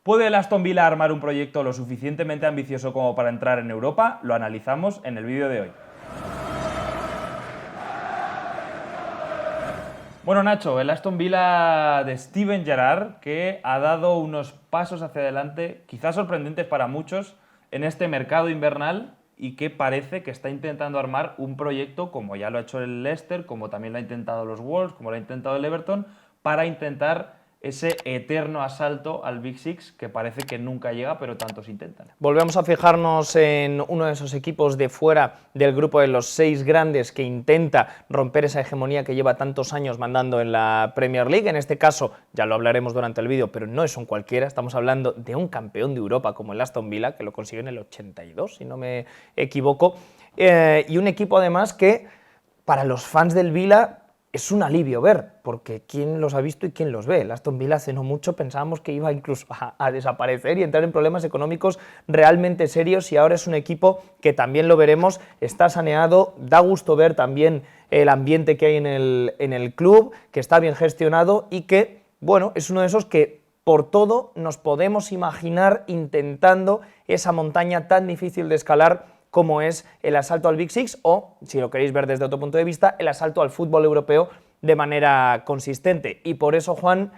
¿Puede el Aston Villa armar un proyecto lo suficientemente ambicioso como para entrar en Europa? Lo analizamos en el vídeo de hoy. Bueno, Nacho, el Aston Villa de Steven Gerrard, que ha dado unos pasos hacia adelante, quizás sorprendentes para muchos, en este mercado invernal y que parece que está intentando armar un proyecto, como ya lo ha hecho el Leicester, como también lo ha intentado los Wolves, como lo ha intentado el Everton, para intentar ese eterno asalto al Big Six que parece que nunca llega, pero tantos intentan. Volvemos a fijarnos en uno de esos equipos de fuera del grupo de los 6 grandes que intenta romper esa hegemonía que lleva tantos años mandando en la Premier League. En este caso, ya lo hablaremos durante el vídeo, pero no es un cualquiera. Estamos hablando de un campeón de Europa como el Aston Villa, que lo consiguió en el 82, si no me equivoco. Y un equipo además que, para los fans del Villa, es un alivio ver, porque quién los ha visto y quién los ve. El Aston Villa hace no mucho pensábamos que iba incluso a desaparecer y entrar en problemas económicos realmente serios, y ahora es un equipo que también lo veremos, está saneado, da gusto ver también el ambiente que hay en el club, que está bien gestionado y que, bueno, es uno de esos que por todo nos podemos imaginar intentando esa montaña tan difícil de escalar como es el asalto al Big Six o, si lo queréis ver desde otro punto de vista, el asalto al fútbol europeo de manera consistente. Y por eso, Juan,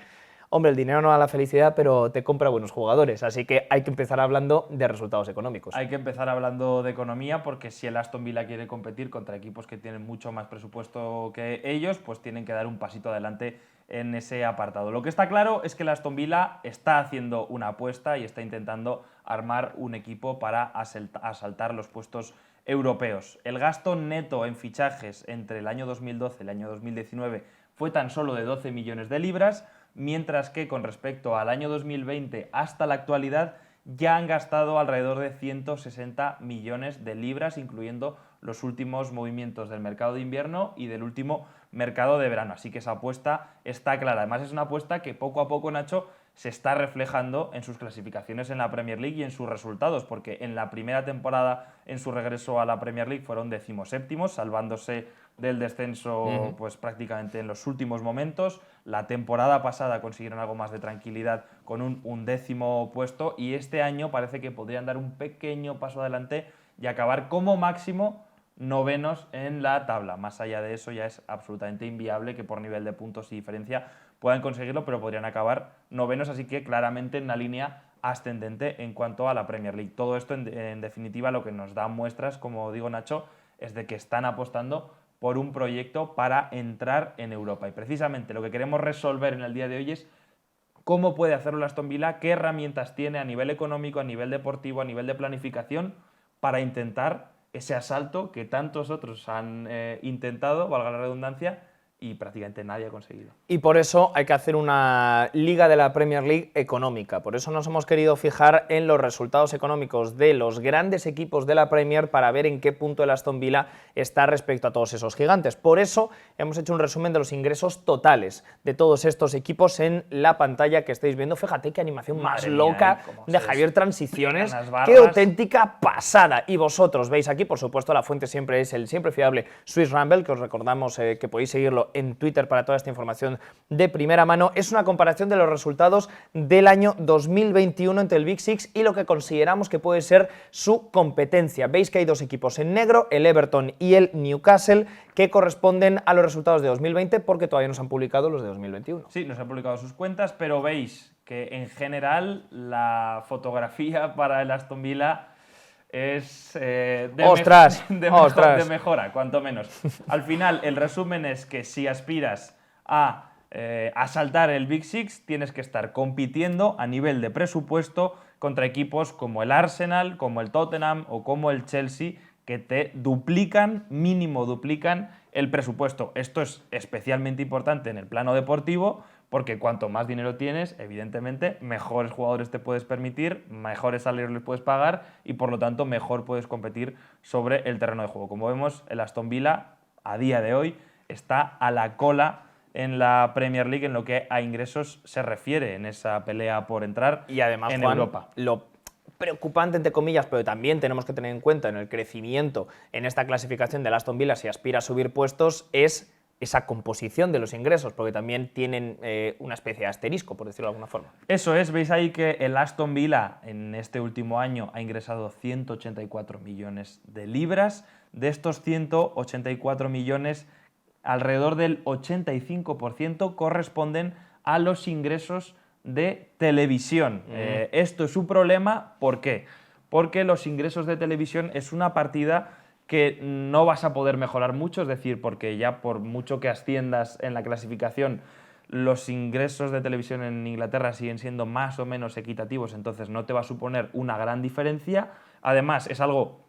hombre, el dinero no da la felicidad, pero te compra buenos jugadores, así que hay que empezar hablando de resultados económicos. Hay que empezar hablando de economía, porque si el Aston Villa quiere competir contra equipos que tienen mucho más presupuesto que ellos, pues tienen que dar un pasito adelante en ese apartado. Lo que está claro es que el Aston Villa está haciendo una apuesta y está intentando armar un equipo para asaltar los puestos europeos. El gasto neto en fichajes entre el año 2012 y el año 2019 fue tan solo de 12 millones de libras, mientras que con respecto al año 2020 hasta la actualidad ya han gastado alrededor de 160 millones de libras, incluyendo los últimos movimientos del mercado de invierno y del último mercado de verano. Así que esa apuesta está clara. Además, es una apuesta que poco a poco, Nacho, se está reflejando en sus clasificaciones en la Premier League y en sus resultados, porque en la primera temporada, en su regreso a la Premier League, fueron 17º, salvándose del descenso pues prácticamente en los últimos momentos. La temporada pasada consiguieron algo más de tranquilidad con un 11º puesto, y este año parece que podrían dar un pequeño paso adelante y acabar como máximo novenos en la tabla. Más allá de eso ya es absolutamente inviable que por nivel de puntos y diferencia puedan conseguirlo, pero podrían acabar novenos, así que claramente en una línea ascendente en cuanto a la Premier League. Todo esto en definitiva lo que nos da muestras, como digo, Nacho, es de que están apostando por un proyecto para entrar en Europa. Y precisamente lo que queremos resolver en el día de hoy es cómo puede hacerlo el Aston Villa, qué herramientas tiene a nivel económico, a nivel deportivo, a nivel de planificación, para intentar ese asalto que tantos otros han intentado, valga la redundancia, y prácticamente nadie ha conseguido. Y por eso hay que hacer una liga de la Premier League económica. Por eso nos hemos querido fijar en los resultados económicos de los grandes equipos de la Premier para ver en qué punto el Aston Villa está respecto a todos esos gigantes. Por eso hemos hecho un resumen de los ingresos totales de todos estos equipos en la pantalla que estáis viendo. Fíjate qué animación más loca de Javier Transiciones. Qué auténtica pasada. Y vosotros veis aquí, por supuesto, la fuente siempre es el siempre fiable Swiss Rumble, que os recordamos que podéis seguirlo en Twitter para toda esta información de primera mano. Es una comparación de los resultados del año 2021 entre el Big Six y lo que consideramos que puede ser su competencia. Veis que hay dos equipos en negro, el Everton y el Newcastle, que corresponden a los resultados de 2020 porque todavía no se han publicado los de 2021. Sí, no se han publicado sus cuentas, pero veis que en general la fotografía para el Aston Villa es de mejora, cuanto menos. Al final, el resumen es que si aspiras a asaltar el Big Six, tienes que estar compitiendo a nivel de presupuesto contra equipos como el Arsenal, como el Tottenham o como el Chelsea, que te mínimo duplican el presupuesto. Esto es especialmente importante en el plano deportivo, porque cuanto más dinero tienes, evidentemente, mejores jugadores te puedes permitir, mejores salarios les puedes pagar y, por lo tanto, mejor puedes competir sobre el terreno de juego. Como vemos, el Aston Villa, a día de hoy, está a la cola en la Premier League en lo que a ingresos se refiere, en esa pelea por entrar y además, en Juan, Europa. Lo preocupante, entre comillas, pero también tenemos que tener en cuenta en el crecimiento en esta clasificación del Aston Villa, si aspira a subir puestos, es esa composición de los ingresos, porque también tienen una especie de asterisco, por decirlo de alguna forma. Eso es, veis ahí que el Aston Villa en este último año ha ingresado 184 millones de libras. De estos 184 millones, alrededor del 85% corresponden a los ingresos de televisión. Esto es un problema, ¿por qué? Porque los ingresos de televisión es una partida que no vas a poder mejorar mucho, es decir, porque ya por mucho que asciendas en la clasificación, los ingresos de televisión en Inglaterra siguen siendo más o menos equitativos, entonces no te va a suponer una gran diferencia. Además, es algo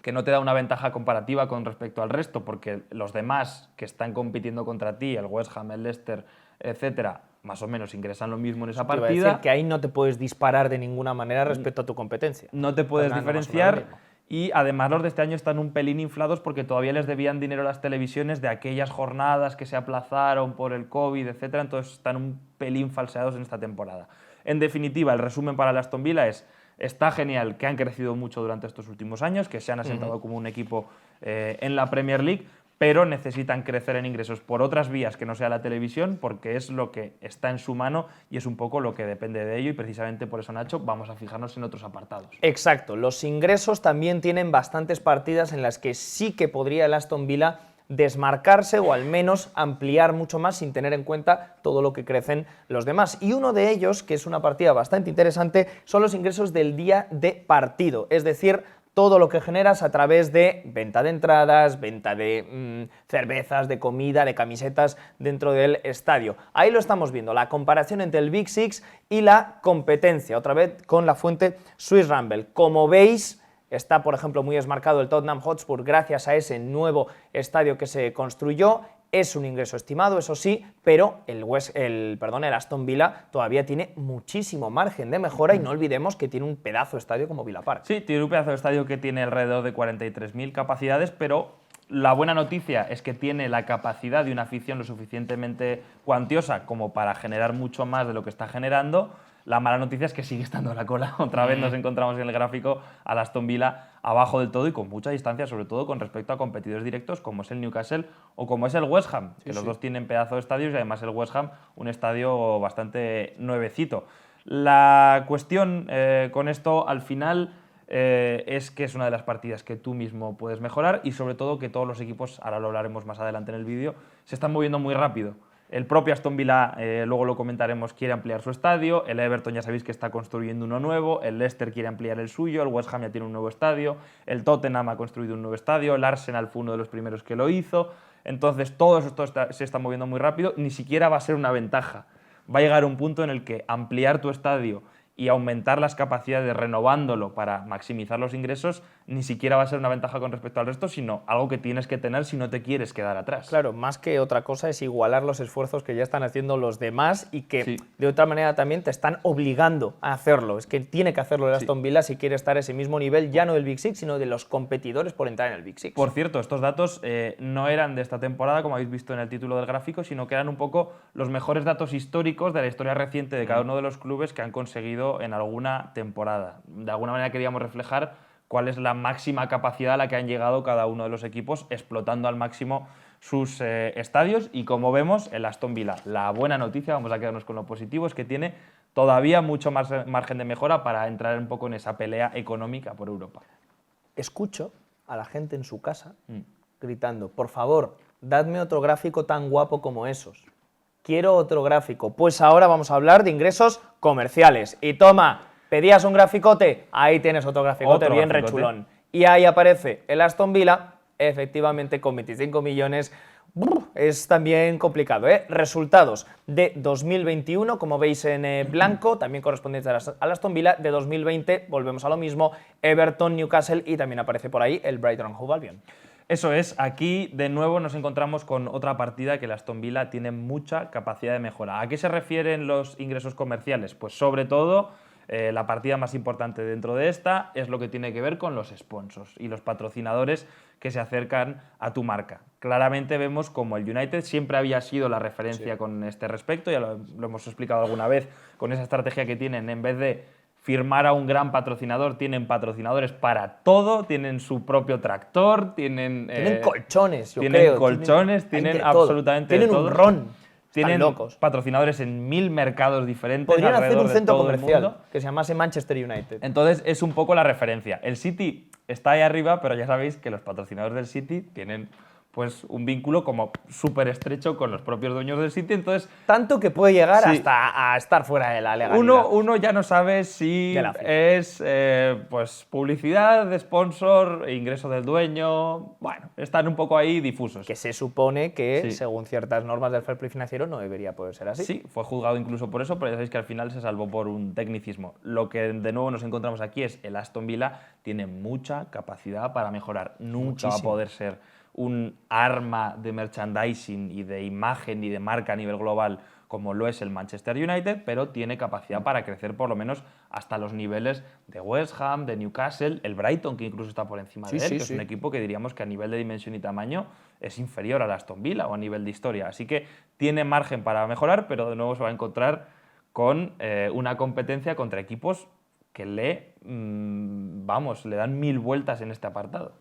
que no te da una ventaja comparativa con respecto al resto, porque los demás que están compitiendo contra ti, el West Ham, el Leicester, etcétera, más o menos ingresan lo mismo en esa Te iba a partida. decir que ahí no te puedes disparar de ninguna manera respecto a tu competencia. No te puedes Están ganando más o menos lo diferenciar. mismo. Y además los de este año están un pelín inflados porque todavía les debían dinero a las televisiones de aquellas jornadas que se aplazaron por el COVID, etcétera. Entonces están un pelín falseados en esta temporada. En definitiva, el resumen para el Aston Villa es: está genial que han crecido mucho durante estos últimos años, que se han asentado como un equipo en la Premier League, pero necesitan crecer en ingresos por otras vías que no sea la televisión, porque es lo que está en su mano y es un poco lo que depende de ello, y precisamente por eso, Nacho, vamos a fijarnos en otros apartados. Exacto, los ingresos también tienen bastantes partidas en las que sí que podría el Aston Villa desmarcarse o al menos ampliar mucho más sin tener en cuenta todo lo que crecen los demás. Y uno de ellos, que es una partida bastante interesante, son los ingresos del día de partido, es decir, todo lo que generas a través de venta de entradas, venta de cervezas, de comida, de camisetas dentro del estadio. Ahí lo estamos viendo, la comparación entre el Big Six y la competencia, otra vez con la fuente Swiss Rumble. Como veis, está, por ejemplo, muy desmarcado el Tottenham Hotspur gracias a ese nuevo estadio que se construyó. Es un ingreso estimado, eso sí, pero el Aston Villa todavía tiene muchísimo margen de mejora y no olvidemos que tiene un pedazo de estadio como Villa Park. Sí, tiene un pedazo de estadio que tiene alrededor de 43.000 capacidades, pero la buena noticia es que tiene la capacidad de una afición lo suficientemente cuantiosa como para generar mucho más de lo que está generando. La mala noticia es que sigue estando en la cola. Otra vez nos encontramos en el gráfico al Aston Villa abajo del todo y con mucha distancia, sobre todo con respecto a competidores directos como es el Newcastle o como es el West Ham, que los dos tienen pedazo de estadios y además el West Ham un estadio bastante nuevecito. La cuestión con esto al final es que es una de las partidas que tú mismo puedes mejorar y sobre todo que todos los equipos, ahora lo hablaremos más adelante en el vídeo, se están moviendo muy rápido. El propio Aston Villa, luego lo comentaremos, quiere ampliar su estadio, el Everton ya sabéis que está construyendo uno nuevo, el Leicester quiere ampliar el suyo, el West Ham ya tiene un nuevo estadio, el Tottenham ha construido un nuevo estadio, el Arsenal fue uno de los primeros que lo hizo, entonces todo esto se está moviendo muy rápido, ni siquiera va a ser una ventaja. Va a llegar un punto en el que ampliar tu estadio y aumentar las capacidades renovándolo para maximizar los ingresos ni siquiera va a ser una ventaja con respecto al resto, sino algo que tienes que tener si no te quieres quedar atrás. Claro, más que otra cosa es igualar los esfuerzos que ya están haciendo los demás y que de otra manera también te están obligando a hacerlo. Es que tiene que hacerlo el Aston Villa si quiere estar a ese mismo nivel, ya no del Big Six, sino de los competidores por entrar en el Big Six. Por cierto, estos datos no eran de esta temporada, como habéis visto en el título del gráfico, sino que eran un poco los mejores datos históricos de la historia reciente de cada uno de los clubes que han conseguido en alguna temporada. De alguna manera queríamos reflejar cuál es la máxima capacidad a la que han llegado cada uno de los equipos, explotando al máximo sus estadios. Y como vemos, el Aston Villa, la buena noticia, vamos a quedarnos con lo positivo, es que tiene todavía mucho más margen de mejora para entrar un poco en esa pelea económica por Europa. Escucho a la gente en su casa gritando: por favor, dadme otro gráfico tan guapo como esos. Quiero otro gráfico. Pues ahora vamos a hablar de ingresos comerciales. Y toma, pedías un graficote, ahí tienes otro graficote bien rechulón. Y ahí aparece el Aston Villa, efectivamente con 25 millones. Es también complicado, ¿eh? Resultados de 2021, como veis en blanco, también correspondientes al Aston Villa. De 2020, volvemos a lo mismo, Everton, Newcastle y también aparece por ahí el Brighton & Hove Albion. Eso es, aquí de nuevo nos encontramos con otra partida que el Aston Villa tiene mucha capacidad de mejora. ¿A qué se refieren los ingresos comerciales? Pues sobre todo la partida más importante dentro de esta es lo que tiene que ver con los sponsors y los patrocinadores que se acercan a tu marca. Claramente vemos como el United siempre había sido la referencia con este respecto, ya lo hemos explicado alguna vez, con esa estrategia que tienen en vez de firmar a un gran patrocinador, tienen patrocinadores para todo, tienen su propio tractor, tienen colchones, yo tienen creo. colchones, Hay tienen de todo. absolutamente Tienen de todo. un ron. Tienen Están locos. patrocinadores en 1000 mercados diferentes Podrían hacer alrededor un de centro todo el comercial mundo. que se llamase Manchester United. Entonces es un poco la referencia. El City está ahí arriba, pero ya sabéis que los patrocinadores del City tienen pues un vínculo como súper estrecho con los propios dueños del City. Entonces Tanto que puede llegar Sí. hasta a estar fuera de la legalidad. uno ya no sabe si De la FIFA. es pues publicidad, de sponsor, ingreso del dueño. Bueno, están un poco ahí difusos. Que se supone que, Sí. según ciertas normas del fair play financiero, no debería poder ser así. Sí, fue juzgado incluso por eso, pero ya sabéis que al final se salvó por un tecnicismo. Lo que de nuevo nos encontramos aquí es el Aston Villa tiene mucha capacidad para mejorar. Nunca va a Muchísimo. poder ser un arma de merchandising y de imagen y de marca a nivel global como lo es el Manchester United, pero tiene capacidad para crecer por lo menos hasta los niveles de West Ham, de Newcastle, el Brighton, que incluso está por encima de él, que es un equipo que diríamos que a nivel de dimensión y tamaño es inferior al Aston Villa o a nivel de historia. Así que tiene margen para mejorar, pero de nuevo se va a encontrar con una competencia contra equipos que le dan 1000 vueltas en este apartado.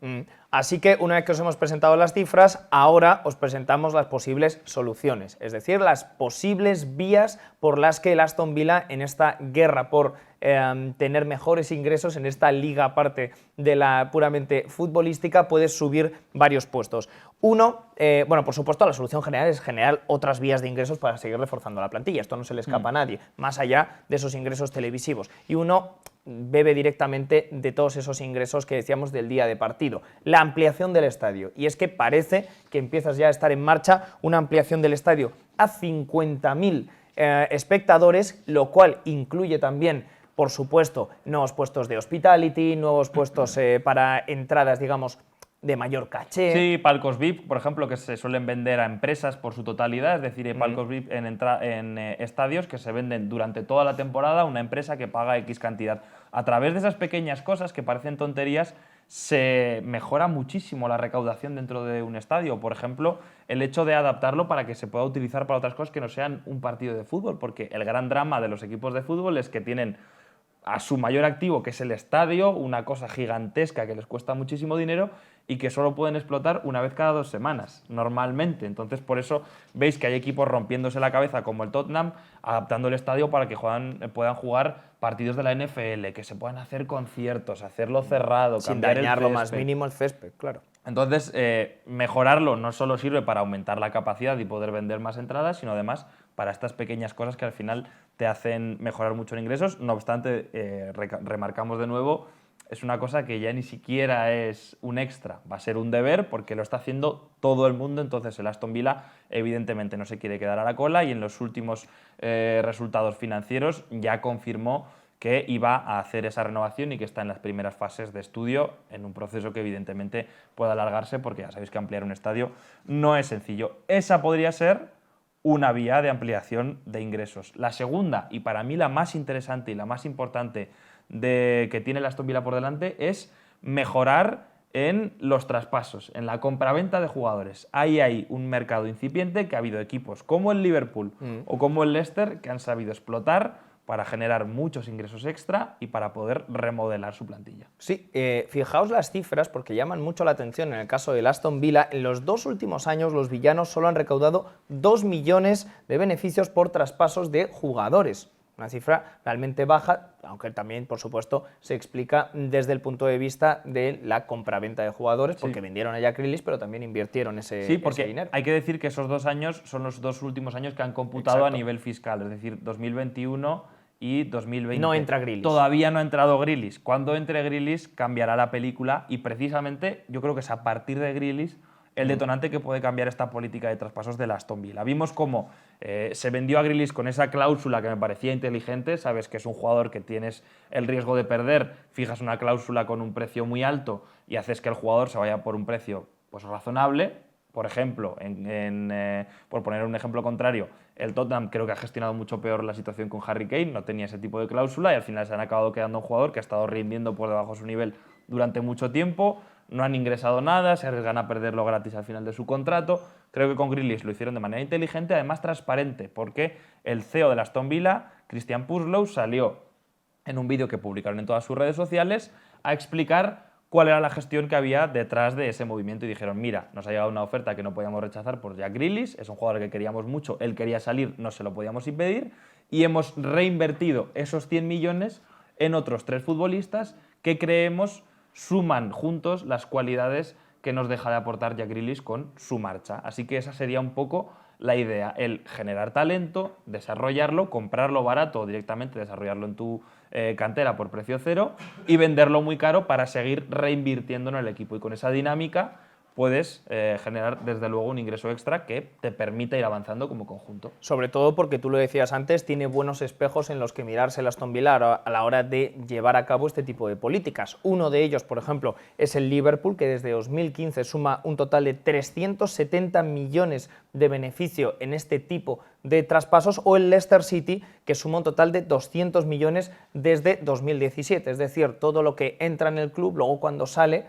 Así que una vez que os hemos presentado las cifras, ahora os presentamos las posibles soluciones, es decir, las posibles vías por las que el Aston Villa en esta guerra por tener mejores ingresos en esta liga aparte de la puramente futbolística puede subir varios puestos. Uno, bueno, por supuesto, la solución general es generar otras vías de ingresos para seguir reforzando la plantilla. Esto no se le escapa a nadie, más allá de esos ingresos televisivos. Y uno bebe directamente de todos esos ingresos que decíamos del día de partido. La ampliación del estadio. Y es que parece que empiezas ya a estar en marcha una ampliación del estadio a 50.000 espectadores, lo cual incluye también, por supuesto, nuevos puestos de hospitality, nuevos puestos para entradas, digamos, de mayor caché. Sí, palcos VIP, por ejemplo, que se suelen vender a empresas por su totalidad, es decir, hay palcos VIP en estadios que se venden durante toda la temporada a una empresa que paga X cantidad. A través de esas pequeñas cosas que parecen tonterías, se mejora muchísimo la recaudación dentro de un estadio. Por ejemplo, el hecho de adaptarlo para que se pueda utilizar para otras cosas que no sean un partido de fútbol, porque el gran drama de los equipos de fútbol es que tienen a su mayor activo, que es el estadio, una cosa gigantesca que les cuesta muchísimo dinero y que solo pueden explotar una vez cada 2 semanas, normalmente. Entonces, por eso veis que hay equipos rompiéndose la cabeza, como el Tottenham, adaptando el estadio para que puedan jugar partidos de la NFL, que se puedan hacer conciertos, hacerlo cerrado, Sin cambiar dañar el lo más césped. mínimo el césped, claro. Entonces, mejorarlo no solo sirve para aumentar la capacidad y poder vender más entradas, sino además para estas pequeñas cosas que al final te hacen mejorar mucho en ingresos. No obstante, remarcamos de nuevo, es una cosa que ya ni siquiera es un extra, va a ser un deber porque lo está haciendo todo el mundo. Entonces el Aston Villa evidentemente no se quiere quedar a la cola y en los últimos resultados financieros ya confirmó que iba a hacer esa renovación y que está en las primeras fases de estudio, en un proceso que evidentemente puede alargarse porque ya sabéis que ampliar un estadio no es sencillo. Esa podría ser una vía de ampliación de ingresos. La segunda, y para mí la más interesante y la más importante que tiene el Aston Villa por delante, es mejorar en los traspasos, en la compraventa de jugadores. Ahí hay un mercado incipiente que ha habido equipos como el Liverpool o como el Leicester que han sabido explotar para generar muchos ingresos extra y para poder remodelar su plantilla. Sí, fijaos las cifras porque llaman mucho la atención. En el caso del Aston Villa, en los 2 últimos años los villanos solo han recaudado 2 millones de beneficios por traspasos de jugadores. Una cifra realmente baja, aunque también, por supuesto, se explica desde el punto de vista de la compraventa de jugadores, porque vendieron a Jack Grealish, pero también invirtieron ese dinero. Sí, porque hay que decir que esos 2 años son los 2 últimos años que han computado a nivel fiscal, es decir, 2021 y 2020. No entra Grealish. Todavía no ha entrado Grealish. Cuando entre Grealish cambiará la película y precisamente yo creo que es a partir de Grealish el detonante que puede cambiar esta política de traspasos de la Aston Villa. Vimos cómo se vendió a Grealish con esa cláusula que me parecía inteligente. Sabes que es un jugador que tienes el riesgo de perder, fijas una cláusula con un precio muy alto y haces que el jugador se vaya por un precio pues razonable. Por ejemplo, por poner un ejemplo contrario, el Tottenham creo que ha gestionado mucho peor la situación con Harry Kane, no tenía ese tipo de cláusula y al final se han acabado quedando un jugador que ha estado rindiendo por debajo de su nivel durante mucho tiempo, no han ingresado nada, se arriesgan a perderlo gratis al final de su contrato. Creo que con Grealish lo hicieron de manera inteligente, además transparente, porque el CEO de la Aston Villa, Christian Purslow, salió en un vídeo que publicaron en todas sus redes sociales, a explicar cuál era la gestión que había detrás de ese movimiento y dijeron, mira, nos ha llegado una oferta que no podíamos rechazar por Jack Grealish, es un jugador que queríamos mucho, él quería salir, no se lo podíamos impedir y hemos reinvertido esos 100 millones en otros 3 futbolistas que creemos suman juntos las cualidades que nos deja de aportar Jack Grealish con su marcha. Así que esa sería un poco la idea, el generar talento, desarrollarlo, comprarlo barato o directamente desarrollarlo en tu cantera por precio cero y venderlo muy caro para seguir reinvirtiendo en el equipo. Y con esa dinámica puedes generar desde luego un ingreso extra que te permita ir avanzando como conjunto. Sobre todo porque tú lo decías antes, tiene buenos espejos en los que mirarse el Aston Villa a la hora de llevar a cabo este tipo de políticas. Uno de ellos, por ejemplo, es el Liverpool, que desde 2015 suma un total de 370 millones de beneficio en este tipo de traspasos, o el Leicester City, que suma un total de 200 millones desde 2017. Es decir, todo lo que entra en el club, luego cuando sale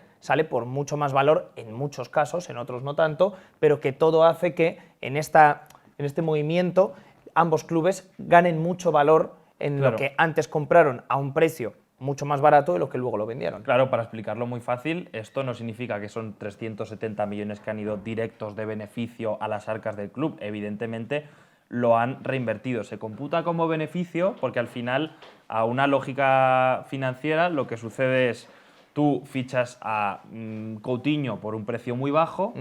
por mucho más valor, en muchos casos, en otros no tanto, pero que todo hace que en este movimiento ambos clubes ganen mucho valor en lo que antes compraron a un precio mucho más barato de lo que luego lo vendieron. Claro, para explicarlo muy fácil, esto no significa que son 370 millones que han ido directos de beneficio a las arcas del club. Evidentemente lo han reinvertido. Se computa como beneficio porque al final, a una lógica financiera, lo que sucede es tú fichas a Coutinho por un precio muy bajo,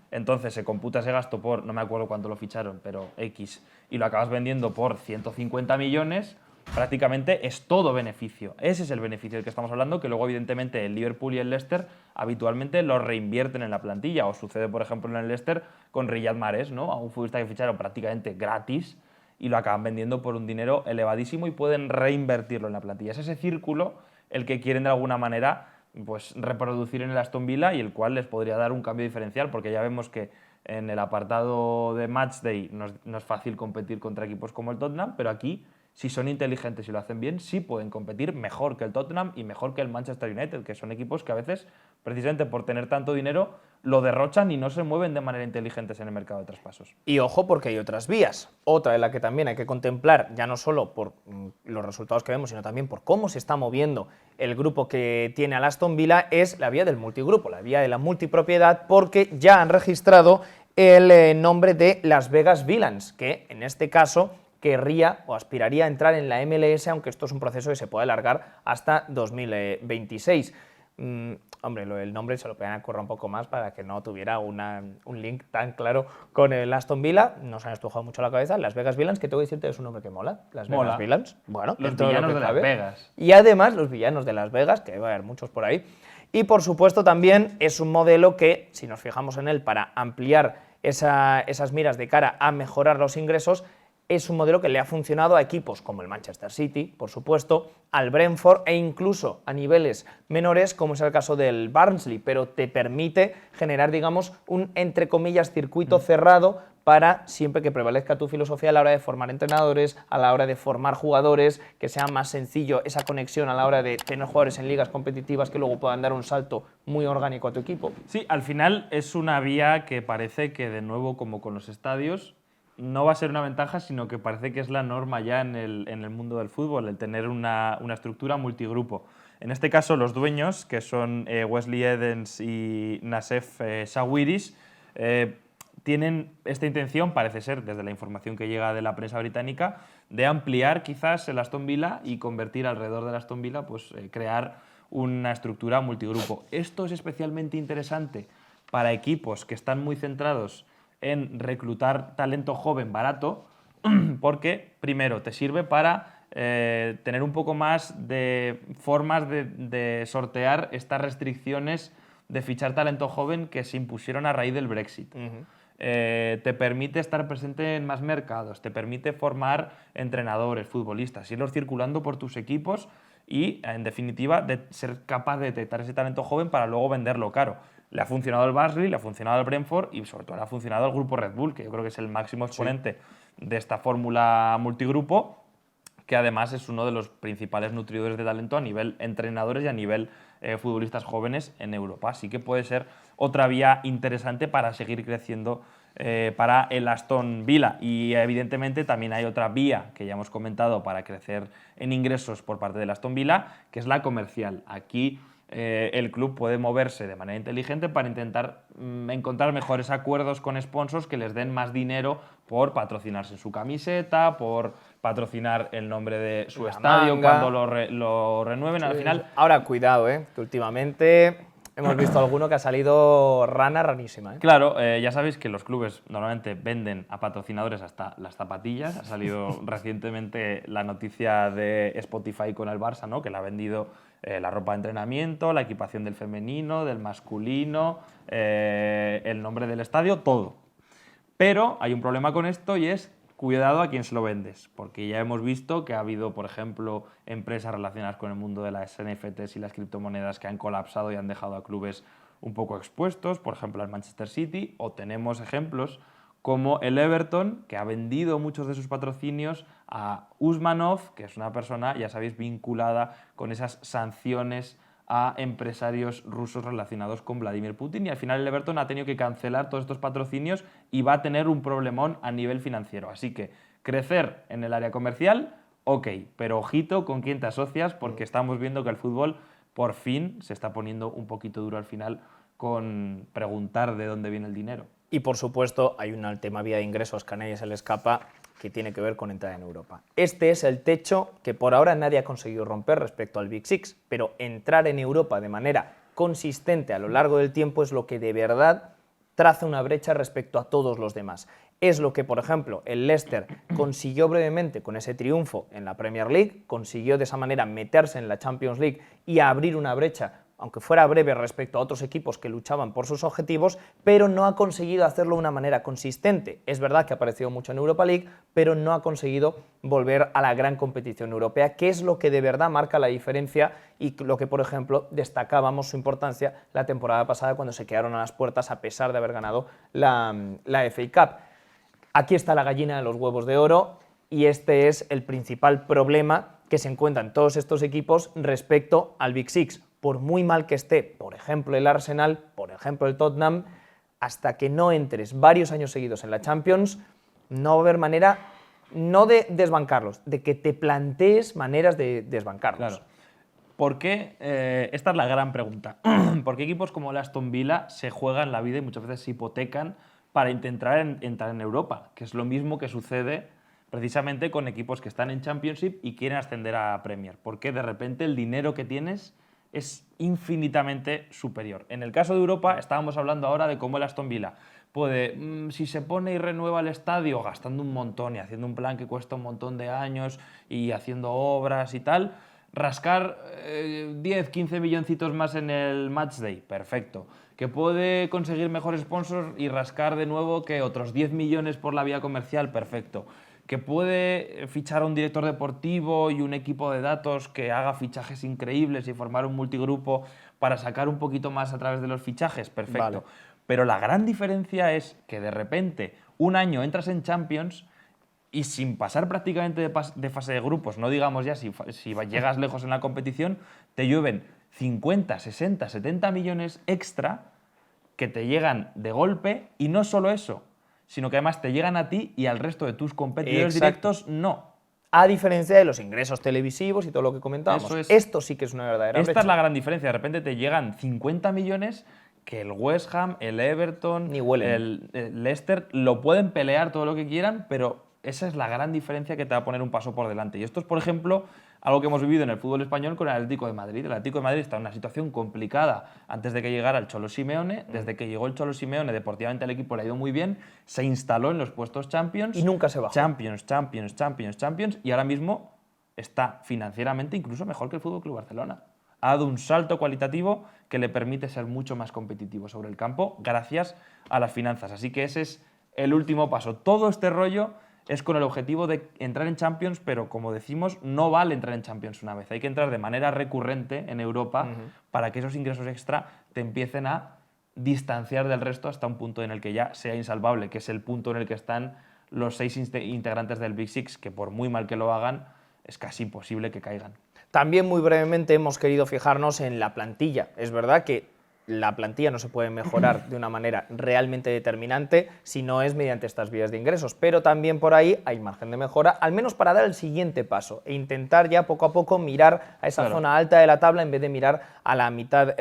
entonces se computa ese gasto por, no me acuerdo cuánto lo ficharon, pero X, y lo acabas vendiendo por 150 millones, prácticamente es todo beneficio. Ese es el beneficio del que estamos hablando, que luego evidentemente el Liverpool y el Leicester habitualmente lo reinvierten en la plantilla, o sucede por ejemplo en el Leicester con Riyad Mahrez, ¿no? A un futbolista que ficharon prácticamente gratis y lo acaban vendiendo por un dinero elevadísimo y pueden reinvertirlo en la plantilla. Es ese círculo el que quieren de alguna manera pues reproducir en el Aston Villa y el cual les podría dar un cambio diferencial, porque ya vemos que en el apartado de Matchday no es fácil competir contra equipos como el Tottenham, pero aquí, si son inteligentes y lo hacen bien, sí pueden competir mejor que el Tottenham y mejor que el Manchester United, que son equipos que a veces, precisamente por tener tanto dinero, lo derrochan y no se mueven de manera inteligente en el mercado de traspasos. Y ojo, porque hay otras vías. Otra de la que también hay que contemplar, ya no solo por los resultados que vemos, sino también por cómo se está moviendo el grupo que tiene al Aston Villa, es la vía del multigrupo, la vía de la multipropiedad, porque ya han registrado el nombre de Las Vegas Villains, que en este caso querría o aspiraría a entrar en la MLS, aunque esto es un proceso que se puede alargar hasta 2026. Hombre, el nombre se lo podían acurrar un poco más para que no tuviera un link tan claro con el Aston Villa. Nos han estrujado mucho la cabeza. Las Vegas Villains, que tengo que decirte es un nombre que mola. Las Vegas Villains. Bueno, los villanos de Las Vegas. Y además los villanos de Las Vegas, que va a haber muchos por ahí. Y por supuesto también es un modelo que, si nos fijamos en él para ampliar esas miras de cara a mejorar los ingresos, es un modelo que le ha funcionado a equipos como el Manchester City, por supuesto, al Brentford e incluso a niveles menores, como es el caso del Barnsley, pero te permite generar, digamos, un, entre comillas, circuito cerrado para siempre que prevalezca tu filosofía a la hora de formar entrenadores, a la hora de formar jugadores, que sea más sencillo esa conexión a la hora de tener jugadores en ligas competitivas que luego puedan dar un salto muy orgánico a tu equipo. Sí, al final es una vía que parece que, de nuevo, como con los estadios, no va a ser una ventaja, sino que parece que es la norma ya en el mundo del fútbol, el tener una estructura multigrupo. En este caso, los dueños, que son Wesley Edens y Nassef Sawiris, tienen esta intención, parece ser, desde la información que llega de la prensa británica, de ampliar quizás el Aston Villa y convertir alrededor del Aston Villa, pues crear una estructura multigrupo. Esto es especialmente interesante para equipos que están muy centrados en reclutar talento joven barato, porque primero te sirve para tener un poco más de formas de sortear estas restricciones de fichar talento joven que se impusieron a raíz del Brexit. Te permite estar presente en más mercados, te permite formar entrenadores, futbolistas, irlos circulando por tus equipos y, en definitiva, de ser capaz de detectar ese talento joven para luego venderlo caro. Le ha funcionado al Barnsley, le ha funcionado al Brentford y sobre todo le ha funcionado al grupo Red Bull, que yo creo que es el máximo exponente de esta fórmula multigrupo, que además es uno de los principales nutridores de talento a nivel entrenadores y a nivel futbolistas jóvenes en Europa. Así que puede ser otra vía interesante para seguir creciendo para el Aston Villa. Y evidentemente también hay otra vía que ya hemos comentado para crecer en ingresos por parte del Aston Villa, que es la comercial. Aquí el club puede moverse de manera inteligente para intentar encontrar mejores acuerdos con sponsors que les den más dinero por patrocinarse su camiseta, por patrocinar el nombre de su estadio cuando lo renueven. Sí. Al final... Ahora, cuidado, que últimamente hemos visto alguno que ha salido ranísima. Claro, ya sabéis que los clubes normalmente venden a patrocinadores hasta las zapatillas. Ha salido recientemente la noticia de Spotify con el Barça, ¿no? Que le ha vendido la ropa de entrenamiento, la equipación del femenino, del masculino, el nombre del estadio, todo. Pero hay un problema con esto y es cuidado a quién se lo vendes, porque ya hemos visto que ha habido, por ejemplo, empresas relacionadas con el mundo de las NFTs y las criptomonedas que han colapsado y han dejado a clubes un poco expuestos, por ejemplo, al Manchester City, o tenemos ejemplos como el Everton, que ha vendido muchos de sus patrocinios a Usmanov, que es una persona, ya sabéis, vinculada con esas sanciones a empresarios rusos relacionados con Vladimir Putin, y al final el Everton ha tenido que cancelar todos estos patrocinios y va a tener un problemón a nivel financiero. Así que crecer en el área comercial, ok, pero ojito con quién te asocias, porque estamos viendo que el fútbol por fin se está poniendo un poquito duro al final con preguntar de dónde viene el dinero. Y por supuesto hay un tema vía de ingresos que a nadie se le escapa, que tiene que ver con entrar en Europa. Este es el techo que por ahora nadie ha conseguido romper respecto al Big Six, pero entrar en Europa de manera consistente a lo largo del tiempo es lo que de verdad traza una brecha respecto a todos los demás. Es lo que, por ejemplo, el Leicester consiguió brevemente con ese triunfo en la Premier League, consiguió de esa manera meterse en la Champions League y abrir una brecha, aunque fuera breve respecto a otros equipos que luchaban por sus objetivos, pero no ha conseguido hacerlo de una manera consistente. Es verdad que ha aparecido mucho en Europa League, pero no ha conseguido volver a la gran competición europea, que es lo que de verdad marca la diferencia y lo que, por ejemplo, destacábamos su importancia la temporada pasada cuando se quedaron a las puertas a pesar de haber ganado la FA Cup. Aquí está la gallina de los huevos de oro y este es el principal problema que se encuentran todos estos equipos respecto al Big Six. Por muy mal que esté, por ejemplo, el Arsenal, por ejemplo, el Tottenham, hasta que no entres varios años seguidos en la Champions, no va a haber manera, no de desbancarlos, de que te plantees maneras de desbancarlos. Claro. ¿Por qué? Esta es la gran pregunta. ¿Por qué equipos como el Aston Villa se juegan la vida y muchas veces se hipotecan para intentar entrar en Europa? Que es lo mismo que sucede precisamente con equipos que están en Championship y quieren ascender a Premier. Porque de repente el dinero que tienes es infinitamente superior. En el caso de Europa, estábamos hablando ahora de cómo el Aston Villa puede, si se pone y renueva el estadio gastando un montón y haciendo un plan que cuesta un montón de años y haciendo obras y tal, rascar 10, 15 milloncitos más en el matchday, perfecto. Que puede conseguir mejores sponsors y rascar de nuevo que otros 10 millones por la vía comercial, perfecto. Que puede fichar a un director deportivo y un equipo de datos que haga fichajes increíbles y formar un multigrupo para sacar un poquito más a través de los fichajes, perfecto. Vale. Pero la gran diferencia es que de repente un año entras en Champions y sin pasar prácticamente de fase de grupos, no digamos ya si llegas lejos en la competición, te llueven 50, 60, 70 millones extra que te llegan de golpe, y no solo eso, sino que además te llegan a ti y al resto de tus competidores directos no. A diferencia de los ingresos televisivos y todo lo que comentábamos. Esto sí que es una verdadera brecha. Esta es la gran diferencia. De repente te llegan 50 millones que el West Ham, el Everton, el Leicester lo pueden pelear todo lo que quieran, pero esa es la gran diferencia que te va a poner un paso por delante. Y esto es, por ejemplo, algo que hemos vivido en el fútbol español con el Atlético de Madrid. El Atlético de Madrid está en una situación complicada antes de que llegara el Cholo Simeone. Desde que llegó el Cholo Simeone, deportivamente el equipo le ha ido muy bien, se instaló en los puestos Champions. Y nunca se bajó. Champions, y ahora mismo está financieramente incluso mejor que el FC Barcelona. Ha dado un salto cualitativo que le permite ser mucho más competitivo sobre el campo gracias a las finanzas. Así que ese es el último paso. Todo este rollo es con el objetivo de entrar en Champions, pero como decimos, no vale entrar en Champions una vez. Hay que entrar de manera recurrente en Europa para que esos ingresos extra te empiecen a distanciar del resto hasta un punto en el que ya sea insalvable, que es el punto en el que están los 6 integrantes del Big Six, que por muy mal que lo hagan, es casi imposible que caigan. También muy brevemente hemos querido fijarnos en la plantilla. Es verdad que la plantilla no se puede mejorar de una manera realmente determinante si no es mediante estas vías de ingresos, pero también por ahí hay margen de mejora, al menos para dar el siguiente paso e intentar ya poco a poco mirar a esa zona alta de la tabla en vez de mirar a la mitad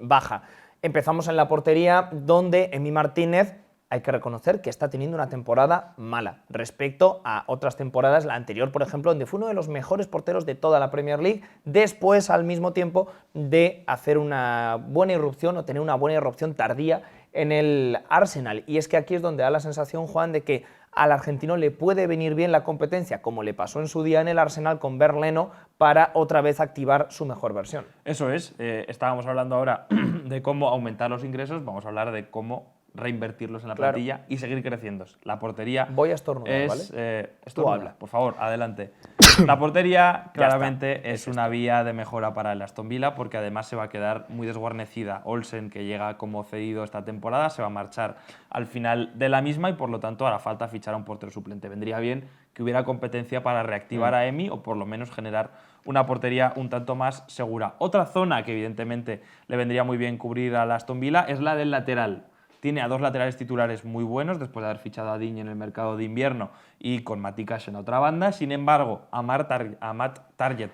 baja. Empezamos en la portería, donde Emi Martínez hay que reconocer que está teniendo una temporada mala respecto a otras temporadas, la anterior, por ejemplo, donde fue uno de los mejores porteros de toda la Premier League, después, al mismo tiempo, de hacer una buena irrupción o tener una buena irrupción tardía en el Arsenal. Y es que aquí es donde da la sensación, Juan, de que al argentino le puede venir bien la competencia, como le pasó en su día en el Arsenal con Bernd Leno, para otra vez activar su mejor versión. Eso es, estábamos hablando ahora de cómo aumentar los ingresos, vamos a hablar de cómo reinvertirlos en la plantilla y seguir creciendo. La portería voy a estornudar, es, ¿vale? Tú habla, por favor, adelante. La portería claramente es una vía de mejora para el Aston Villa, porque además se va a quedar muy desguarnecida. Olsen, que llega como cedido esta temporada, se va a marchar al final de la misma y por lo tanto hará falta fichar a un portero suplente. Vendría bien que hubiera competencia para reactivar a Emi o por lo menos generar una portería un tanto más segura. Otra zona que evidentemente le vendría muy bien cubrir al Aston Villa es la del lateral. Tiene a dos laterales titulares muy buenos después de haber fichado a Digne en el mercado de invierno y con Matty Cash en otra banda. Sin embargo, a Matt Target,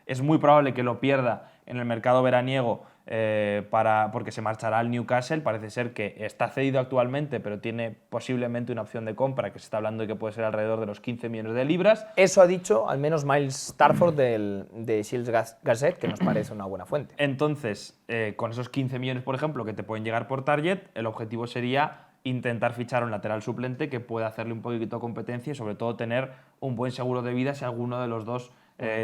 es muy probable que lo pierda en el mercado veraniego porque se marchará al Newcastle. Parece ser que está cedido actualmente, pero tiene posiblemente una opción de compra que se está hablando de que puede ser alrededor de los 15 millones de libras. Eso ha dicho al menos Miles Starford de Shields Gazette, que nos parece una buena fuente. Entonces, con esos 15 millones, por ejemplo, que te pueden llegar por Target, el objetivo sería intentar fichar un lateral suplente que pueda hacerle un poquito de competencia y sobre todo tener un buen seguro de vida si alguno de los dos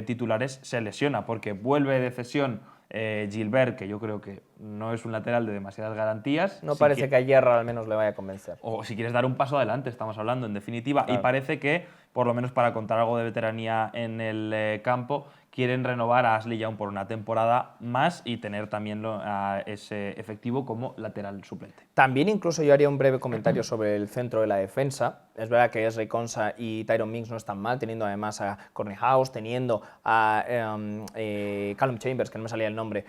titulares se lesiona, porque vuelve de cesión Gilbert, que yo creo que no es un lateral de demasiadas garantías. No parece que a Hierro al menos le vaya a convencer. O si quieres dar un paso adelante, estamos hablando en definitiva. Claro. Y parece que, por lo menos para contar algo de veteranía en el campo, quieren renovar a Ashley Young por una temporada más y tener también a ese efectivo como lateral suplente. También incluso yo haría un breve comentario sobre el centro de la defensa. Es verdad que Ezri Konsa y Tyrone Mings no están mal, teniendo además a Corney House, teniendo a Callum Chambers, que no me salía el nombre,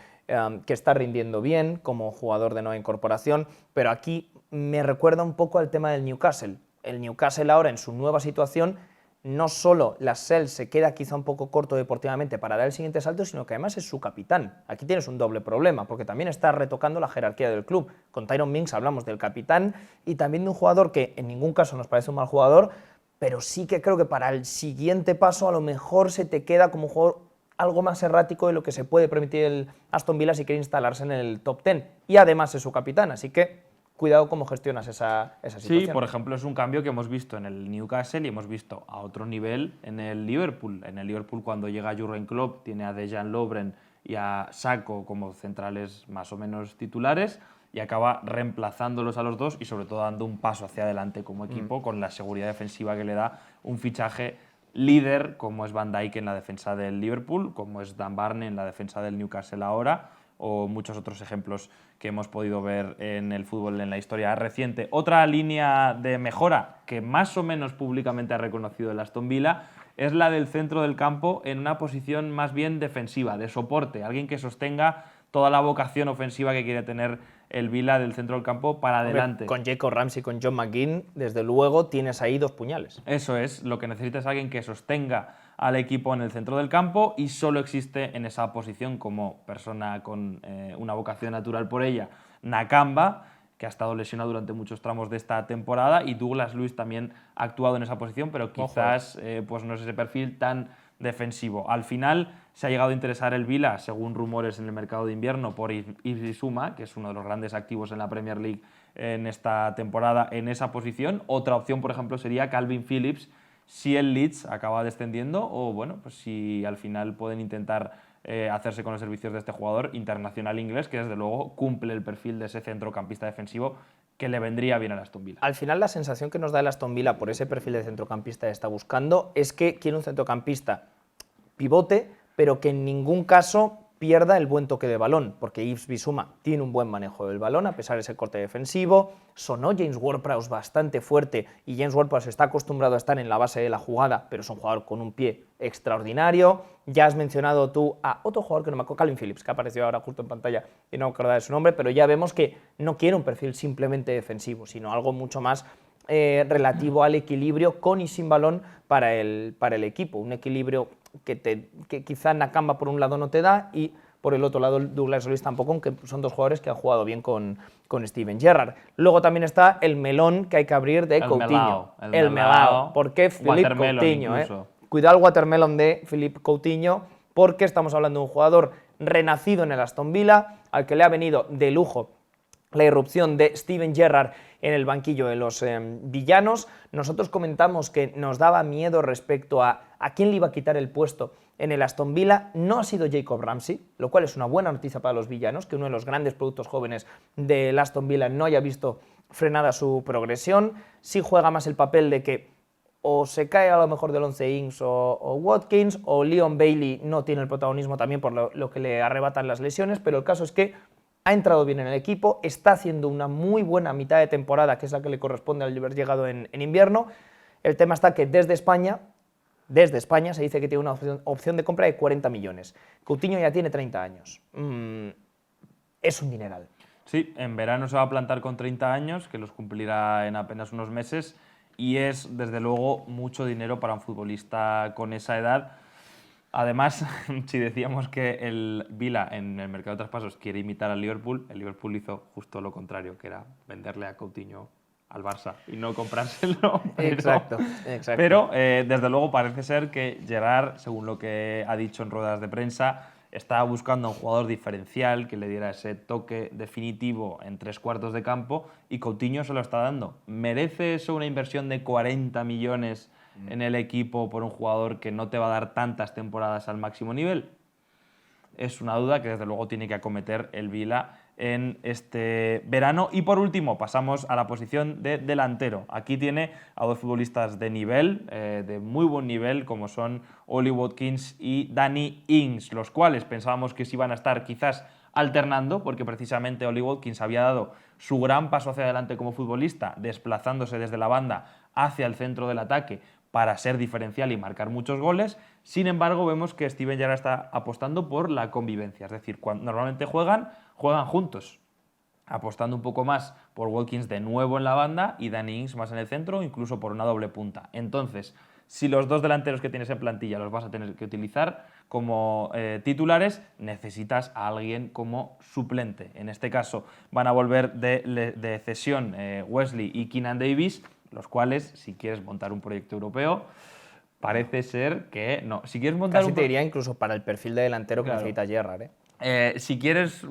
que está rindiendo bien como jugador de nueva incorporación, pero aquí me recuerda un poco al tema del Newcastle. El Newcastle ahora en su nueva situación, no solo Lascelles se queda quizá un poco corto deportivamente para dar el siguiente salto, sino que además es su capitán. Aquí tienes un doble problema, porque también está retocando la jerarquía del club. Con Tyrone Mings hablamos del capitán y también de un jugador que en ningún caso nos parece un mal jugador, pero sí que creo que para el siguiente paso a lo mejor se te queda como un jugador algo más errático de lo que se puede permitir el Aston Villa si quiere instalarse en el top 10. Y además es su capitán, así que cuidado cómo gestionas esa situación. Sí, por ejemplo, es un cambio que hemos visto en el Newcastle y hemos visto a otro nivel en el Liverpool. En el Liverpool, cuando llega Jurgen Klopp, tiene a Dejan Lovren y a Sakho como centrales más o menos titulares y acaba reemplazándolos a los dos y sobre todo dando un paso hacia adelante como equipo con la seguridad defensiva que le da un fichaje líder como es Van Dijk en la defensa del Liverpool, como es Dan Barney en la defensa del Newcastle ahora, o muchos otros ejemplos que hemos podido ver en el fútbol en la historia reciente. Otra línea de mejora que más o menos públicamente ha reconocido el Aston Villa es la del centro del campo en una posición más bien defensiva, de soporte, alguien que sostenga toda la vocación ofensiva que quiere tener el Villa del centro del campo para adelante. Con Jacob Ramsey y con John McGinn, desde luego tienes ahí dos puñales. Eso es, lo que necesitas es alguien que sostenga al equipo en el centro del campo y solo existe en esa posición como persona con una vocación natural por ella, Nakamba, que ha estado lesionado durante muchos tramos de esta temporada, y Douglas Luiz también ha actuado en esa posición, pero quizás pues no es ese perfil tan defensivo. Al final se ha llegado a interesar el Villa, según rumores en el mercado de invierno, por Bissouma, que es uno de los grandes activos en la Premier League en esta temporada en esa posición. Otra opción, por ejemplo, sería Calvin Phillips, si el Leeds acaba descendiendo o bueno, pues si al final pueden intentar hacerse con los servicios de este jugador internacional inglés, que desde luego cumple el perfil de ese centrocampista defensivo que le vendría bien al Aston Villa. Al final la sensación que nos da el Aston Villa por ese perfil de centrocampista que está buscando es que quiere un centrocampista pivote, pero que en ningún caso pierda el buen toque de balón, porque Yves Bissouma tiene un buen manejo del balón, a pesar de ese corte defensivo. Sonó James Ward-Prowse bastante fuerte, y James Ward-Prowse está acostumbrado a estar en la base de la jugada, pero es un jugador con un pie extraordinario. Ya has mencionado tú a otro jugador que no me acuerdo, Calvin Phillips, que ha aparecido ahora justo en pantalla y no me acuerdo de su nombre, pero ya vemos que no quiere un perfil simplemente defensivo, sino algo mucho más relativo al equilibrio con y sin balón para el equipo. Un equilibrio que quizá Nakamba por un lado no te da, y por el otro lado Douglas Luiz tampoco, aunque son dos jugadores que han jugado bien con Steven Gerrard. Luego también está el melón que hay que abrir de Coutinho. El melao. ¿Por qué Philippe Coutinho? Cuidado el watermelon de Philippe Coutinho, porque estamos hablando de un jugador renacido en el Aston Villa, al que le ha venido de lujo la irrupción de Steven Gerrard en el banquillo de los villanos. Nosotros comentamos que nos daba miedo respecto a quién le iba a quitar el puesto en el Aston Villa. No ha sido Jacob Ramsey, lo cual es una buena noticia para los villanos, que uno de los grandes productos jóvenes del Aston Villa no haya visto frenada su progresión. Sí juega más el papel de que o se cae a lo mejor del 11 Ings o Watkins, o Leon Bailey no tiene el protagonismo también por lo que le arrebatan las lesiones, pero el caso es que ha entrado bien en el equipo, está haciendo una muy buena mitad de temporada, que es la que le corresponde al haber llegado en invierno. El tema está que desde España se dice que tiene una opción de compra de 40 millones. Coutinho ya tiene 30 años. Es un dineral. Sí, en verano se va a plantar con 30 años, que los cumplirá en apenas unos meses, y es, desde luego, mucho dinero para un futbolista con esa edad. Además, si decíamos que el Villa en el mercado de traspasos quiere imitar al Liverpool, el Liverpool hizo justo lo contrario, que era venderle a Coutinho al Barça y no comprárselo. Exacto. Pero desde luego parece ser que Gerrard, según lo que ha dicho en ruedas de prensa, estaba buscando a un jugador diferencial que le diera ese toque definitivo en tres cuartos de campo, y Coutinho se lo está dando. ¿Merece eso una inversión de 40 millones en el equipo por un jugador que no te va a dar tantas temporadas al máximo nivel? Es una duda que desde luego tiene que acometer el Villa en este verano. Y por último pasamos a la posición de delantero. Aquí tiene a dos futbolistas de nivel, de muy buen nivel, como son Ollie Watkins y Danny Ings, los cuales pensábamos que se iban a estar quizás alternando, porque precisamente Ollie Watkins había dado su gran paso hacia adelante como futbolista, desplazándose desde la banda hacia el centro del ataque para ser diferencial y marcar muchos goles. Sin embargo, vemos que Steven Gerrard está apostando por la convivencia, es decir, cuando normalmente juegan juntos, apostando un poco más por Watkins de nuevo en la banda y Danny Ings más en el centro, incluso por una doble punta. Entonces, si los dos delanteros que tienes en plantilla los vas a tener que utilizar como titulares, necesitas a alguien como suplente. En este caso van a volver de cesión Wesley y Keenan Davis, los cuales, si quieres montar un proyecto europeo, parece ser que no. Si quieres montar Casi te diría incluso para el perfil de delantero que necesita Gerrard. Si quieres,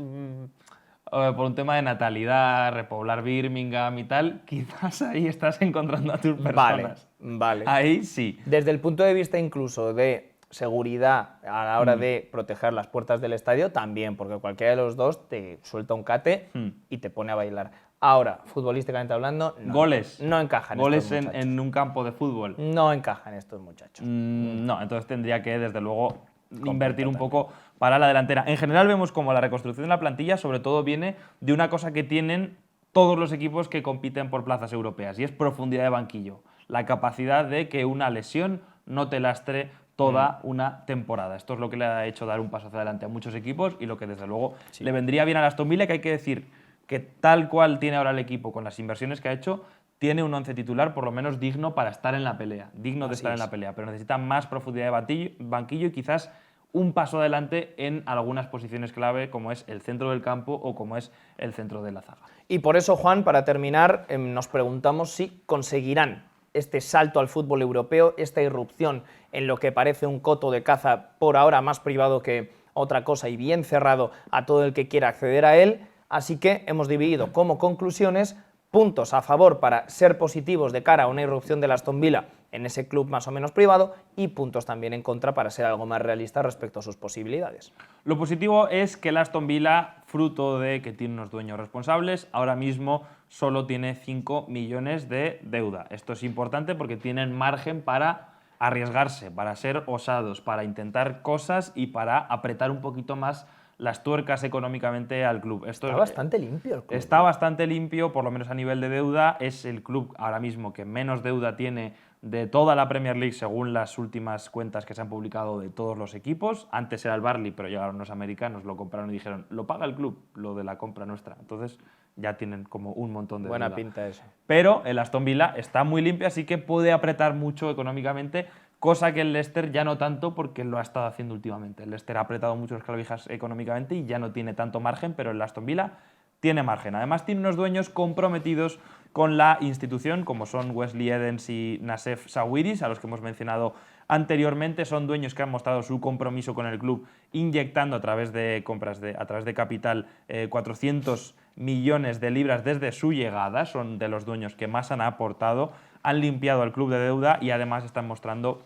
por un tema de natalidad, repoblar Birmingham y tal, quizás ahí estás encontrando a tus personas. Vale. Ahí sí. Desde el punto de vista incluso de seguridad a la hora de proteger las puertas del estadio, también, porque cualquiera de los dos te suelta un cate y te pone a bailar. Ahora, futbolísticamente hablando, goles. No encajan goles estos muchachos. en un campo de fútbol. No encajan estos muchachos. No, entonces tendría que, desde luego, invertir un poco para la delantera. En general vemos como la reconstrucción de la plantilla sobre todo viene de una cosa que tienen todos los equipos que compiten por plazas europeas, y es profundidad de banquillo. La capacidad de que una lesión no te lastre toda una temporada. Esto es lo que le ha hecho dar un paso hacia adelante a muchos equipos, y lo que desde luego le vendría bien a Aston Villa, que hay que decir que tal cual tiene ahora el equipo con las inversiones que ha hecho, tiene un once titular por lo menos digno para estar en la pelea, en la pelea, pero necesita más profundidad de banquillo y quizás un paso adelante en algunas posiciones clave, como es el centro del campo o como es el centro de la zaga. Y por eso, Juan, para terminar, nos preguntamos si conseguirán este salto al fútbol europeo, esta irrupción en lo que parece un coto de caza por ahora más privado que otra cosa y bien cerrado a todo el que quiera acceder a él. Así que hemos dividido como conclusiones puntos a favor para ser positivos de cara a una irrupción del Aston Villa en ese club más o menos privado, y puntos también en contra para ser algo más realista respecto a sus posibilidades. Lo positivo es que el Aston Villa, fruto de que tiene unos dueños responsables, ahora mismo solo tiene 5 millones de deuda. Esto es importante porque tienen margen para arriesgarse, para ser osados, para intentar cosas y para apretar un poquito más las tuercas económicamente al club. Está bastante limpio el club. Está bastante limpio, por lo menos a nivel de deuda. Es el club ahora mismo que menos deuda tiene de toda la Premier League, según las últimas cuentas que se han publicado de todos los equipos. Antes era el Burnley, pero llegaron los americanos, lo compraron y dijeron, lo paga el club, lo de la compra nuestra. Entonces ya tienen como un montón de deuda. Buena pinta eso. Pero el Aston Villa está muy limpio, así que puede apretar mucho económicamente, cosa que el Leicester ya no tanto, porque lo ha estado haciendo últimamente. El Leicester ha apretado mucho las clavijas económicamente y ya no tiene tanto margen, pero el Aston Villa tiene margen. Además tiene unos dueños comprometidos con la institución, como son Wesley Edens y Nassef Sawiris, a los que hemos mencionado anteriormente. Son dueños que han mostrado su compromiso con el club, inyectando a través de compras, a través de capital, 400 millones de libras desde su llegada. Son de los dueños que más han aportado, han limpiado al club de deuda y además están mostrando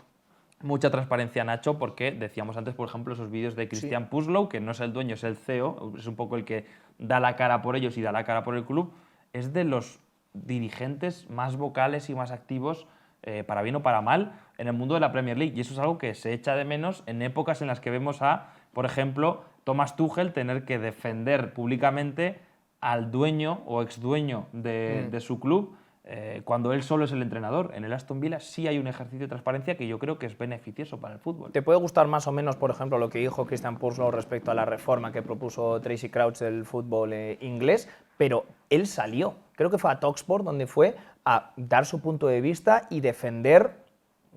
mucha transparencia, Nacho, porque decíamos antes, por ejemplo, esos vídeos de Christian Purslow, que no es el dueño, es el CEO, es un poco el que da la cara por ellos y da la cara por el club, es de los dirigentes más vocales y más activos, para bien o para mal, en el mundo de la Premier League. Y eso es algo que se echa de menos en épocas en las que vemos a, por ejemplo, Thomas Tuchel tener que defender públicamente al dueño o exdueño de su club, cuando él solo es el entrenador. En el Aston Villa sí hay un ejercicio de transparencia que yo creo que es beneficioso para el fútbol. ¿Te puede gustar más o menos, por ejemplo, lo que dijo Christian Purslow respecto a la reforma que propuso Tracy Crouch del fútbol inglés? Pero él salió, creo que fue a Talksport, donde fue a dar su punto de vista y defender,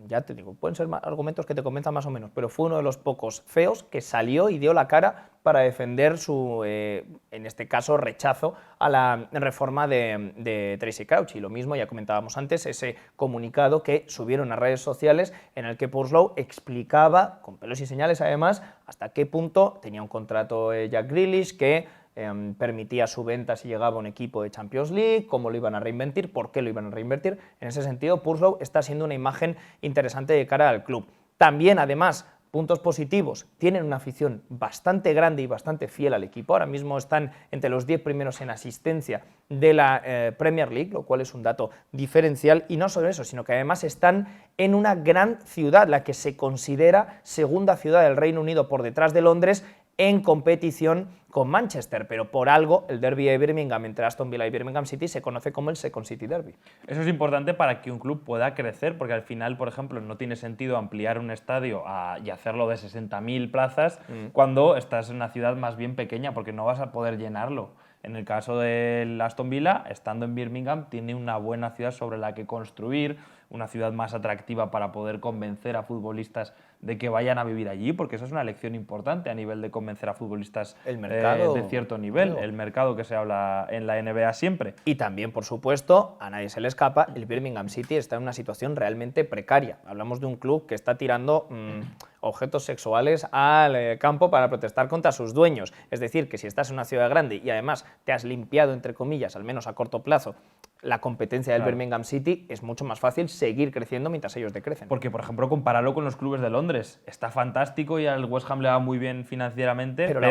ya te digo, pueden ser argumentos que te convenzan más o menos, pero fue uno de los pocos feos que salió y dio la cara para defender su, en este caso, rechazo a la reforma de Tracy Crouch. Y lo mismo, ya comentábamos antes, ese comunicado que subieron a redes sociales en el que Purslow explicaba, con pelos y señales además, hasta qué punto tenía un contrato Jack Grealish que permitía su venta si llegaba un equipo de Champions League, cómo lo iban a reinvertir, por qué lo iban a reinvertir. En ese sentido, Purslow está siendo una imagen interesante de cara al club. También, además, puntos positivos, tienen una afición bastante grande y bastante fiel al equipo. Ahora mismo están entre los 10 primeros en asistencia de la Premier League, lo cual es un dato diferencial. Y no solo eso, sino que además están en una gran ciudad, la que se considera segunda ciudad del Reino Unido por detrás de Londres, en competición con Manchester, pero por algo el derbi de Birmingham entre Aston Villa y Birmingham City se conoce como el Second City Derby. Eso es importante para que un club pueda crecer, porque al final, por ejemplo, no tiene sentido ampliar un estadio y hacerlo de 60.000 plazas cuando estás en una ciudad más bien pequeña, porque no vas a poder llenarlo. En el caso del Aston Villa, estando en Birmingham, tiene una buena ciudad sobre la que construir, una ciudad más atractiva para poder convencer a futbolistas de que vayan a vivir allí, porque eso es una lección importante a nivel de convencer a futbolistas de cierto nivel, el mercado que se habla en la NBA siempre. Y también, por supuesto, a nadie se le escapa, el Birmingham City está en una situación realmente precaria. Hablamos de un club que está tirando objetos sexuales al campo para protestar contra sus dueños. Es decir, que si estás en una ciudad grande y además te has limpiado, entre comillas, al menos a corto plazo, la competencia del Birmingham City, es mucho más fácil seguir creciendo mientras ellos decrecen. Porque, por ejemplo, compáralo con los clubes de Londres. Está fantástico y al West Ham le va muy bien financieramente, pero la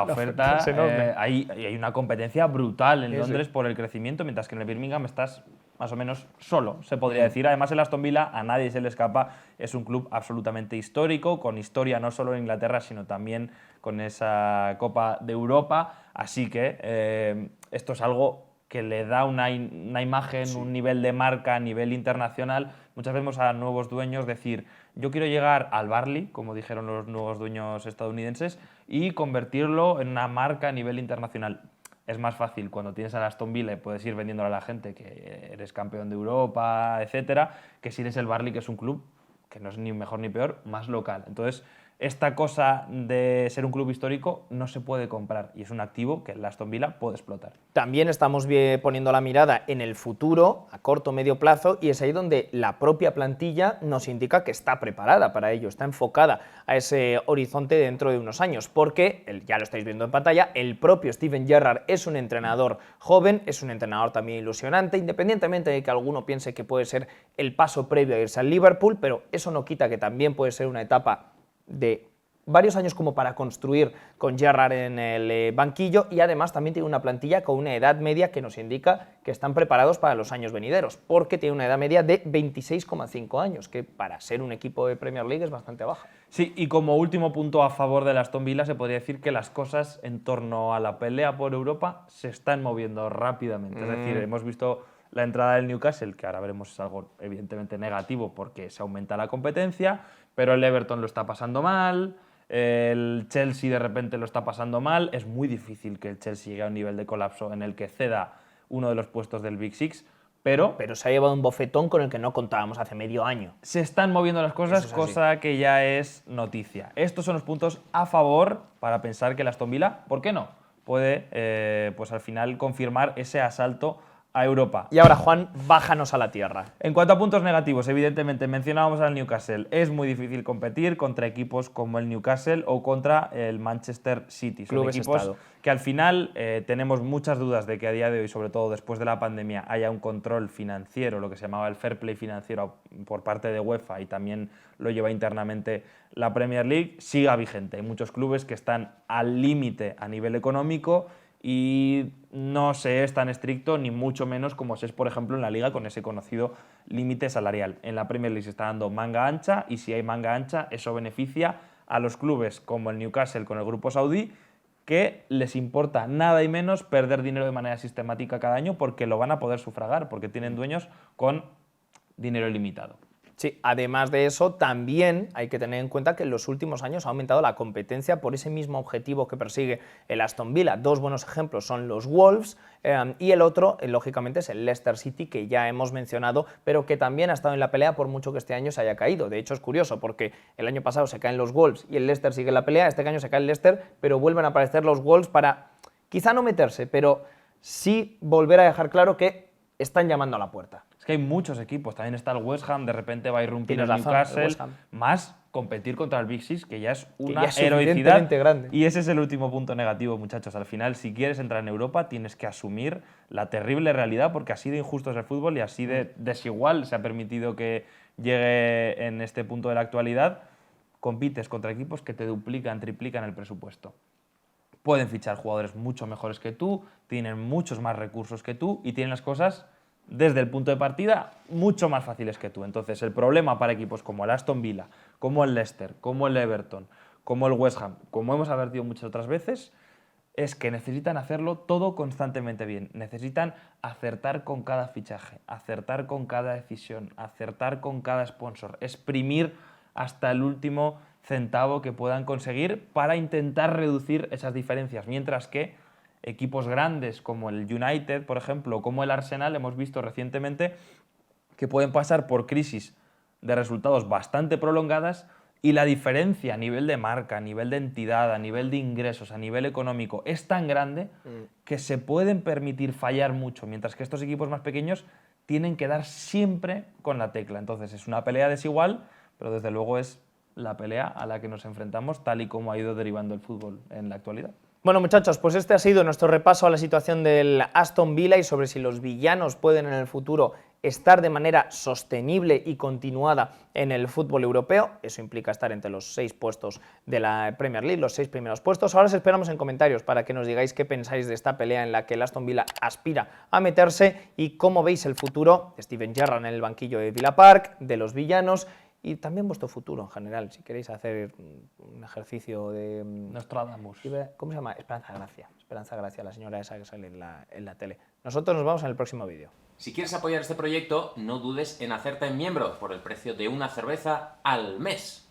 oferta es enorme. Hay una competencia brutal en Londres por el crecimiento, mientras que en el Birmingham estás más o menos solo, se podría decir. Además, el Aston Villa a nadie se le escapa, es un club absolutamente histórico, con historia no solo en Inglaterra, sino también con esa Copa de Europa. Así que esto es algo que le da una imagen, un nivel de marca a nivel internacional. Muchas veces vemos a nuevos dueños decir, yo quiero llegar al Burnley, como dijeron los nuevos dueños estadounidenses, y convertirlo en una marca a nivel internacional. Es más fácil cuando tienes al Aston Villa y puedes ir vendiéndole a la gente que eres campeón de Europa, etcétera, que si eres el Burnley, que es un club que no es ni mejor ni peor, más local. Entonces, esta cosa de ser un club histórico no se puede comprar y es un activo que el Aston Villa puede explotar. También estamos poniendo la mirada en el futuro, a corto o medio plazo, y es ahí donde la propia plantilla nos indica que está preparada para ello, está enfocada a ese horizonte dentro de unos años, porque, ya lo estáis viendo en pantalla, el propio Steven Gerrard es un entrenador joven, es un entrenador también ilusionante, independientemente de que alguno piense que puede ser el paso previo a irse al Liverpool, pero eso no quita que también puede ser una etapa de varios años como para construir con Gerrard en el banquillo, y además también tiene una plantilla con una edad media que nos indica que están preparados para los años venideros, porque tiene una edad media de 26,5 años, que para ser un equipo de Premier League es bastante baja. Sí, y como último punto a favor del Aston Villa se podría decir que las cosas en torno a la pelea por Europa se están moviendo rápidamente. Es decir, hemos visto la entrada del Newcastle, que ahora veremos es algo evidentemente negativo porque se aumenta la competencia, pero el Everton lo está pasando mal, el Chelsea de repente lo está pasando mal. Es muy difícil que el Chelsea llegue a un nivel de colapso en el que ceda uno de los puestos del Big Six, pero se ha llevado un bofetón con el que no contábamos hace medio año. se están moviendo las cosas, cosa que ya es noticia. Estos son los puntos a favor para pensar que el Aston Villa, ¿por qué no?, puede pues al final confirmar ese asalto a Europa. Y ahora, Juan, bájanos a la tierra. En cuanto a puntos negativos, evidentemente mencionábamos al Newcastle. Es muy difícil competir contra equipos como el Newcastle o contra el Manchester City. Son Clubes equipos estado. que al final tenemos muchas dudas de que a día de hoy, sobre todo después de la pandemia, haya un control financiero, lo que se llamaba el fair play financiero por parte de UEFA, y también lo lleva internamente la Premier League, siga vigente. Hay muchos clubes que están al límite a nivel económico y no se es tan estricto, ni mucho menos como se es, por ejemplo, en la Liga, con ese conocido límite salarial. En la Premier League se está dando manga ancha, y si hay manga ancha, eso beneficia a los clubes como el Newcastle con el grupo saudí, que les importa nada y menos perder dinero de manera sistemática cada año, porque lo van a poder sufragar, porque tienen dueños con dinero ilimitado. Sí, además de eso, también hay que tener en cuenta que en los últimos años ha aumentado la competencia por ese mismo objetivo que persigue el Aston Villa. Dos buenos ejemplos son los Wolves y el otro, lógicamente, es el Leicester City, que ya hemos mencionado, pero que también ha estado en la pelea por mucho que este año se haya caído. De hecho, es curioso porque el año pasado se caen los Wolves y el Leicester sigue en la pelea, este año se cae el Leicester, pero vuelven a aparecer los Wolves para, quizá no meterse, pero sí volver a dejar claro que están llamando a la puerta. Es que hay muchos equipos, también está el West Ham, de repente va a irrumpir el Tienes razón, Newcastle, el West Ham. más competir contra el Big Six, que ya es una ya es heroicidad. suficientemente grande. Y ese es el último punto negativo, muchachos. Al final, si quieres entrar en Europa, tienes que asumir la terrible realidad, porque así de injusto es el fútbol y así de desigual se ha permitido que llegue en este punto de la actualidad. Compites contra equipos que te duplican, triplican el presupuesto. Pueden fichar jugadores mucho mejores que tú, tienen muchos más recursos que tú y tienen las cosas desde el punto de partida mucho más fáciles que tú. Entonces, el problema para equipos como el Aston Villa, como el Leicester, como el Everton, como el West Ham, como hemos advertido muchas otras veces, es que necesitan hacerlo todo constantemente bien. Necesitan acertar con cada fichaje, acertar con cada decisión, acertar con cada sponsor, exprimir hasta el último centavo que puedan conseguir para intentar reducir esas diferencias, mientras que equipos grandes como el United, por ejemplo, o como el Arsenal, hemos visto recientemente que pueden pasar por crisis de resultados bastante prolongadas, y la diferencia a nivel de marca, a nivel de entidad, a nivel de ingresos, a nivel económico es tan grande que se pueden permitir fallar mucho, mientras que estos equipos más pequeños tienen que dar siempre con la tecla. Entonces es una pelea desigual, pero desde luego es la pelea a la que nos enfrentamos, tal y como ha ido derivando el fútbol en la actualidad. Bueno, muchachos, pues este ha sido nuestro repaso a la situación del Aston Villa y sobre si los villanos pueden en el futuro estar de manera sostenible y continuada en el fútbol europeo. Eso implica estar entre los 6 puestos de la Premier League, los 6 primeros puestos. Ahora os esperamos en comentarios para que nos digáis qué pensáis de esta pelea en la que el Aston Villa aspira a meterse y cómo veis el futuro de Steven Gerrard en el banquillo de Villa Park, de los villanos, y también vuestro futuro en general, si queréis hacer un ejercicio de... Nostradamus. ¿Cómo se llama? Esperanza Gracia. Esperanza Gracia, la señora esa que sale en la tele. Nosotros nos vamos en el próximo vídeo. Si quieres apoyar este proyecto, no dudes en hacerte miembro por el precio de una cerveza al mes.